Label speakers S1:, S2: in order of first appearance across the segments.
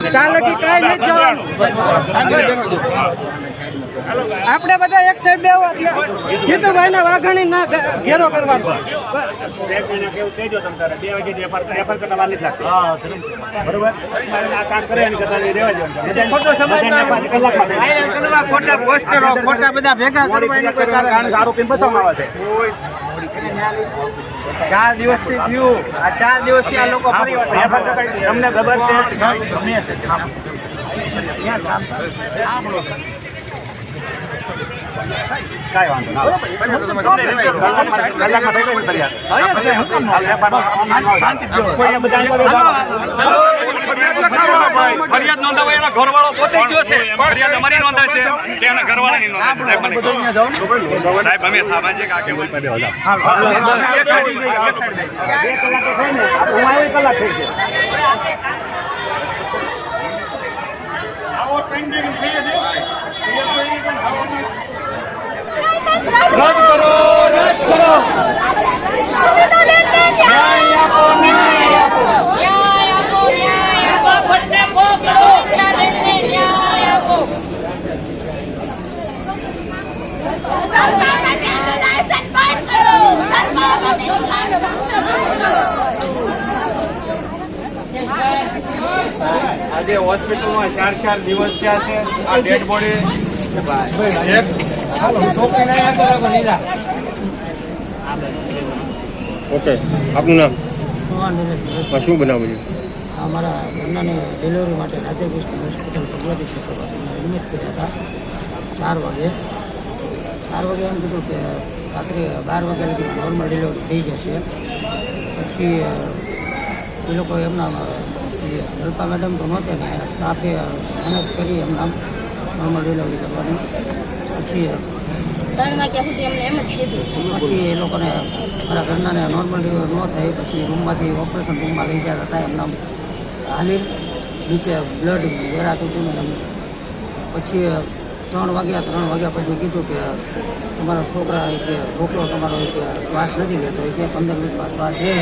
S1: કાલકી કાંઈ નથી જવાનું. આપણે બધા એક સાઈડ બેહો એટલે જીતુભાઈને વાઘાણી ના ઘેરો કરવાનો. ખોટા પોસ્ટરો ખોટા બધા ભેગા કરવાની આરોપી બતાવવામાં આવે છે. 4 દિવસથી થયું. આ 4 દિવસથી આ લોકો ફરી તમને ખબર છે કાંઈ વાંધો ના ફરિયાદ નોંધાવા એના ઘરવાળો પોતે ગયો છે. ફરિયાદ અમારી નોંધાય છે કે એના ઘરવાળાની નોંધાય. સાહેબ અમે સામાજિક આગેવાન રદ કરો, રદ કરો. ન્યાય આપો, ન્યાય આપો. ન્યાય આપો, ન્યાય આપો. બંને પકડો. ન્યાય આપો. આજે હોસ્પિટલમાં 4 દિવસ થયા છે. આ ડેડ બોડી
S2: ઓકે, આપનું નામ? શું બનાવ્યું?
S3: અમારા ઘરનાને ડિલિવરી માટે રાધાકૃષ્ણ હોસ્પિટલ ભગવતી શુક્રવારમાં એડમિટ કર્યા હતા 4 વાગે. 4 વાગે એમ કીધું કે રાત્રે 12 વાગ્યા સુધી નોર્મલ ડિલિવરી થઈ જશે. પછી એ લોકો એમના જલ્પા મેડમ તો નહોતે ને સ્ટાફે મહેનત કરી એમના નોર્મલ ડિલિવરી કરવાની. પછી
S4: 3 વાગ્યા સુધી એમને એમ જ કીધું.
S3: પછી એ લોકોને મારા ઘરનાને નોર્મલ ડિલિવરી ન થઈ. પછી રૂમમાંથી ઓપરેશન રૂમમાં લઈ ગયા હતા. એમના હાલી નીચે બ્લડ વેરાતું હતું ને એમ. પછી 3 વાગ્યા પછી કીધું કે તમારા છોકરા કે છોકરો તમારો કે શ્વાસ નથી લેતો કે 15 મિનિટમાં શ્વાસ લે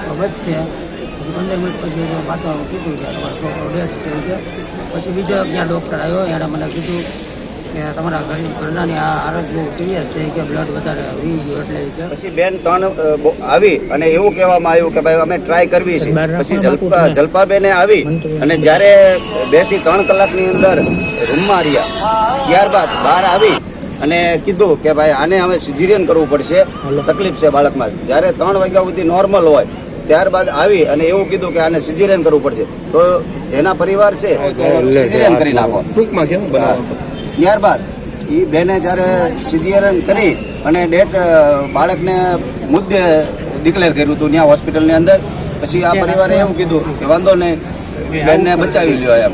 S3: તો બચશે. પછી 15 મિનિટ પછી પાછા કીધું કે તમારો છોકરો ડેથ છે કે. પછી બીજો ત્યાં ડૉક્ટર આવ્યો. એણે મને કીધું કે તમારા ઘરનાની આ હાલત બહુ સિરિયસ છે કે બ્લડ વધારે વી ગયું એટલે.
S5: પછી બેન 3 આવી અને એવું કહેવામાં આવ્યું કે ભાઈ અમે ટ્રાય કરવી છે. પછી જલ્પાબેને આવી અને જ્યારે 2 થી 3 કલાકની અંદર રૂમમાં રહ્યા ત્યારબાદ બહાર આવી અને કીધું કે ભાઈ આને હવે સિઝેરિયન કરવું પડશે, તકલીફ છે બાળકમાં. જ્યારે 3 વાગ્યા સુધી નોર્મલ હોય ત્યારબાદ આવી અને એવું કીધું કે આને સિઝેરિયન કરવું પડશે. તો જેના પરિવાર છે સિઝેરિયન કરી નાખો.
S2: ટૂંકમાં કેવું બનાવો?
S5: ત્યારબાદ એ બેને જ્યારે સિઝેરિયન કરી અને ડેટ બાળકને મુદ્દે ડિક્લેર કર્યું હતું ત્યાં હોસ્પિટલની અંદર. પછી આ પરિવારે એવું કીધું કે વાંધો નહીં, બેનને બચાવી લ્યો એમ.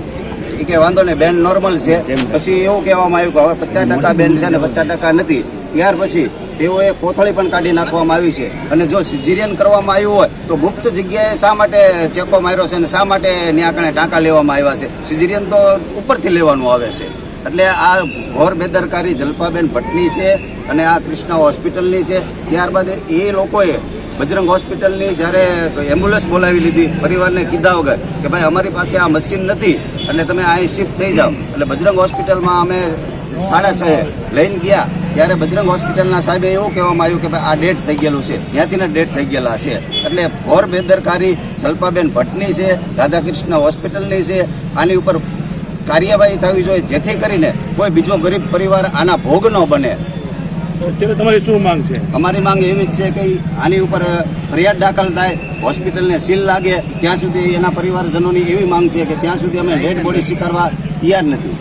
S5: એ કે વાંધો નહીં, બેન નોર્મલ છે. પછી એવું કહેવામાં આવ્યું કે હવે 50% બેન છે ને 50% નથી. ત્યાર પછી તેઓએ કોથળી પણ કાઢી નાખવામાં આવી છે. અને જો સિઝેરિયન કરવામાં આવ્યું હોય તો ગુપ્ત જગ્યાએ શા માટે ચેકો માર્યો છે અને શા માટે ત્યાં કણે ટાંકા લેવામાં આવ્યા છે? સિઝેરિયન તો ઉપરથી લેવાનું આવે છે. એટલે આ ઘોર બેદરકારી જલ્પાબેન ભટ્ટની છે અને આ કૃષ્ણા હોસ્પિટલની છે. ત્યારબાદ એ લોકોએ બજરંગ હોસ્પિટલની જ્યારે એમ્બ્યુલન્સ બોલાવી લીધી પરિવારને કીધા વગર કે ભાઈ અમારી પાસે આ મશીન નથી અને તમે અહીં શિફ્ટ થઈ જાઓ. એટલે બજરંગ હોસ્પિટલમાં અમે 6:30 લઈને ગયા ત્યારે બજરંગ હોસ્પિટલના સાહેબે એવું કહેવામાં આવ્યું કે ભાઈ આ ડેથ થઈ ગયેલું છે, ત્યાંથી ને ડેથ થઈ ગયેલા છે. એટલે ઘોર બેદરકારી જલ્પાબેન ભટ્ટની છે, રાધાકૃષ્ણ હોસ્પિટલની છે. આની ઉપર કાર્યવાહી થવી જોઈએ જેથી કરીને કોઈ બીજો ગરીબ પરિવાર આના ભોગ ન બને.
S2: તમારી શું માંગ છે?
S5: અમારી માંગ એવી જ છે કે આની ઉપર ફરિયાદ દાખલ થાય, હોસ્પિટલને સીલ લાગે. ત્યાં સુધી એના પરિવારજનોની એવી માંગ છે કે ત્યાં સુધી અમે ડેડ બોડી સ્વીકારવા તૈયાર નથી.